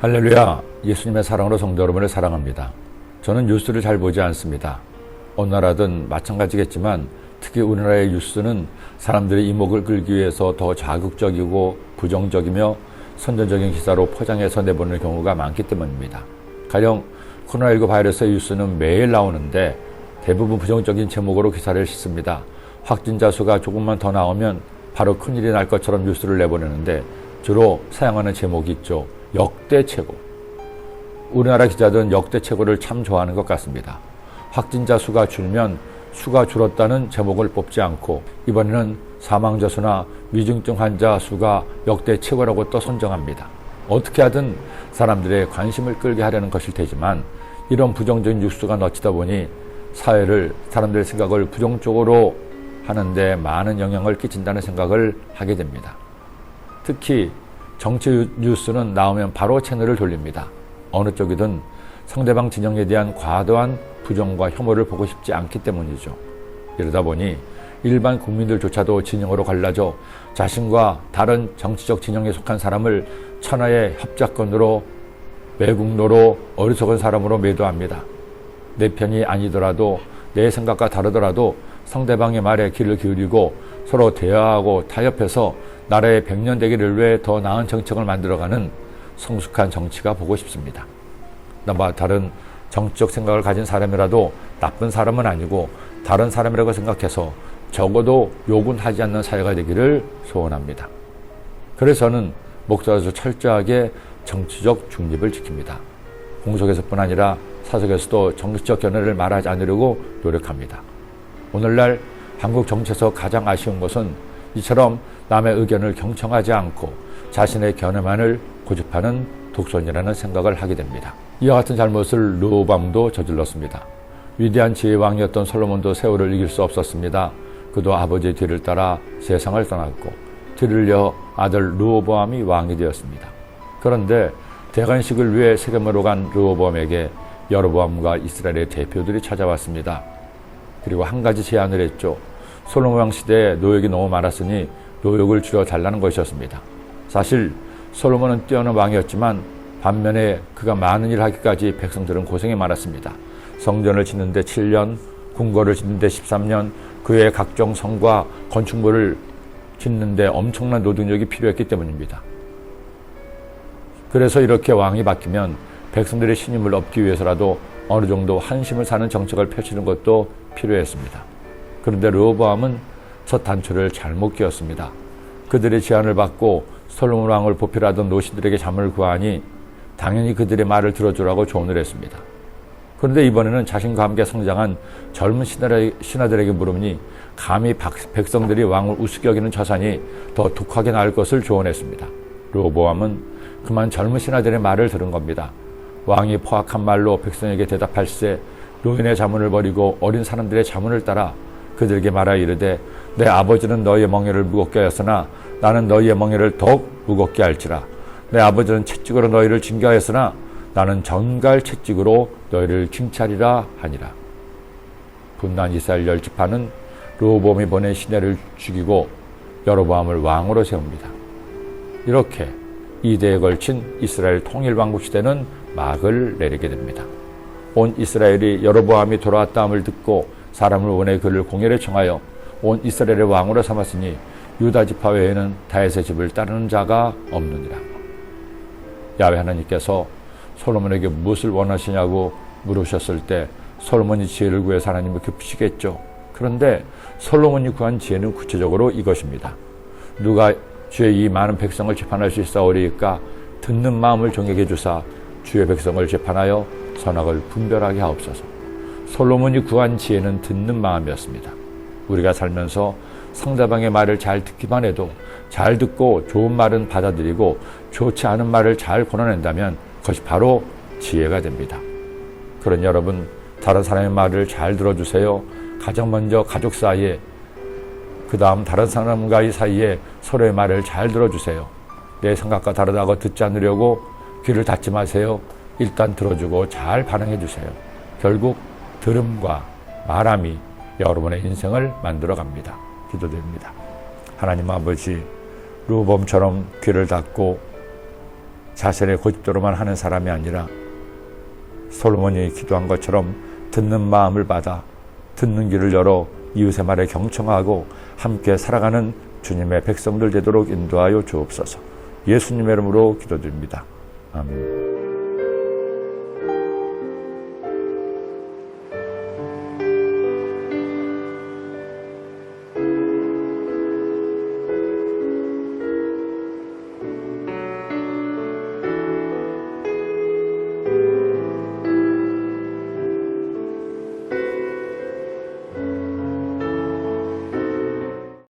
할렐루야, 예수님의 사랑으로 성도 여러분을 사랑합니다. 저는 뉴스를 잘 보지 않습니다. 어느 나라든 마찬가지겠지만 특히 우리나라의 뉴스는 사람들의 이목을 끌기 위해서 더 자극적이고 부정적이며 선전적인 기사로 포장해서 내보내는 경우가 많기 때문입니다. 가령 코로나19 바이러스의 뉴스는 매일 나오는데 대부분 부정적인 제목으로 기사를 싣습니다. 확진자 수가 조금만 더 나오면 바로 큰일이 날 것처럼 뉴스를 내보내는데 주로 사용하는 제목이 있죠. 역대 최고. 우리나라 기자들은 역대 최고를 참 좋아하는 것 같습니다. 확진자 수가 줄면 수가 줄었다는 제목을 뽑지 않고 이번에는 사망자 수나 위중증 환자 수가 역대 최고라고 또 선정합니다. 어떻게 하든 사람들의 관심을 끌게 하려는 것일 테지만 이런 부정적인 뉴스가 넘치다 보니 사람들의 생각을 부정적으로 하는데 많은 영향을 끼친다는 생각을 하게 됩니다. 특히 정치 뉴스는 나오면 바로 채널을 돌립니다. 어느 쪽이든 상대방 진영에 대한 과도한 부정과 혐오를 보고 싶지 않기 때문이죠. 이러다 보니 일반 국민들조차도 진영으로 갈라져 자신과 다른 정치적 진영에 속한 사람을 천하의 협작권으로, 매국노로, 어리석은 사람으로 매도합니다. 내 편이 아니더라도, 내 생각과 다르더라도 상대방의 말에 귀를 기울이고 서로 대화하고 타협해서 나라의 백년대계를 위해 더 나은 정책을 만들어가는 성숙한 정치가 보고 싶습니다. 나와 다른 정치적 생각을 가진 사람이라도 나쁜 사람은 아니고 다른 사람이라고 생각해서 적어도 욕은 하지 않는 사회가 되기를 소원합니다. 그래서 저는 목사로서 철저하게 정치적 중립을 지킵니다. 공속에서뿐 아니라 사석에서도 정치적 견해를 말하지 않으려고 노력합니다. 오늘날 한국 정치에서 가장 아쉬운 것은 이처럼 남의 의견을 경청하지 않고 자신의 견해만을 고집하는 독선이라는 생각을 하게 됩니다. 이와 같은 잘못을 르호보암도 저질렀습니다. 위대한 지혜왕이었던 솔로몬도 세월을 이길 수 없었습니다. 그도 아버지의 뒤를 따라 세상을 떠났고 뒤를 이어 아들 르호보암이 왕이 되었습니다. 그런데 대관식을 위해 세겜으로 간 르호보암에게 여로보암과 이스라엘의 대표들이 찾아왔습니다. 그리고 한 가지 제안을 했죠. 솔로몬 왕 시대에 노역이 너무 많았으니 노역을 줄여달라는 것이었습니다. 사실 솔로몬은 뛰어난 왕이었지만 반면에 그가 많은 일을 하기까지 백성들은 고생이 많았습니다. 성전을 짓는데 7년, 궁궐을 짓는데 13년, 그 외에 각종 성과 건축물을 짓는데 엄청난 노동력이 필요했기 때문입니다. 그래서 이렇게 왕이 바뀌면 백성들의 신임을 얻기 위해서라도 어느 정도 한심을 사는 정책을 펼치는 것도 필요했습니다. 그런데 르호보암은 첫 단추를 잘못 끼웠습니다. 그들의 제안을 받고 솔로몬 왕을 보필하던 노신들에게 잠을 구하니 당연히 그들의 말을 들어주라고 조언을 했습니다. 그런데 이번에는 자신과 함께 성장한 젊은 신하들에게 물으니 감히 백성들이 왕을 우습게 여기는 자산이 더 독하게 나을 것을 조언했습니다. 르호보암은 그만 젊은 신하들의 말을 들은 겁니다. 왕이 포악한 말로 백성에게 대답할세 노인의 자문을 버리고 어린 사람들의 자문을 따라 그들에게 말하여 이르되 내 아버지는 너희의 멍에를 무겁게 하였으나 나는 너희의 멍에를 더욱 무겁게 할지라. 내 아버지는 채찍으로 너희를 징계하였으나 나는 전갈 채찍으로 너희를 징찰이라 하니라. 분난 이스라엘 10지파는 르호보암이 보낸 시내를 죽이고 여로보암을 왕으로 세웁니다. 이렇게 2대에 걸친 이스라엘 통일왕국 시대는 막을 내리게 됩니다. 온 이스라엘이 여로보암이 돌아왔다함을 듣고 사람을 원해 그를 공회에 청하여 온 이스라엘의 왕으로 삼았으니 유다 지파 외에는 다윗의 집을 따르는 자가 없느니라. 야훼 하나님께서 솔로몬에게 무엇을 원하시냐고 물으셨을 때 솔로몬이 지혜를 구해서 하나님을 기쁘시겠죠. 그런데 솔로몬이 구한 지혜는 구체적으로 이것입니다. 누가 주의 이 많은 백성을 재판할 수 있사오리이까 듣는 마음을 종에게 주사 주의 백성을 재판하여 선악을 분별하게 하옵소서. 솔로몬이 구한 지혜는 듣는 마음이었습니다. 우리가 살면서 상대방의 말을 잘 듣기만 해도 잘 듣고 좋은 말은 받아들이고 좋지 않은 말을 잘 권어낸다면 그것이 바로 지혜가 됩니다. 그런 여러분, 다른 사람의 말을 잘 들어주세요. 가장 먼저 가족 사이에, 그 다음 다른 사람과의 사이에 서로의 말을 잘 들어주세요. 내 생각과 다르다고 듣지 않으려고 귀를 닫지 마세요. 일단 들어주고 잘 반응해 주세요. 결국 들음과 말함이 여러분의 인생을 만들어 갑니다. 기도드립니다. 하나님 아버지, 르호보암처럼 귀를 닫고 자신의 고집대로만 하는 사람이 아니라 솔로몬이 기도한 것처럼 듣는 마음을 받아 듣는 귀를 열어 이웃의 말에 경청하고 함께 살아가는 주님의 백성들 되도록 인도하여 주옵소서. 예수님의 이름으로 기도드립니다. 아멘.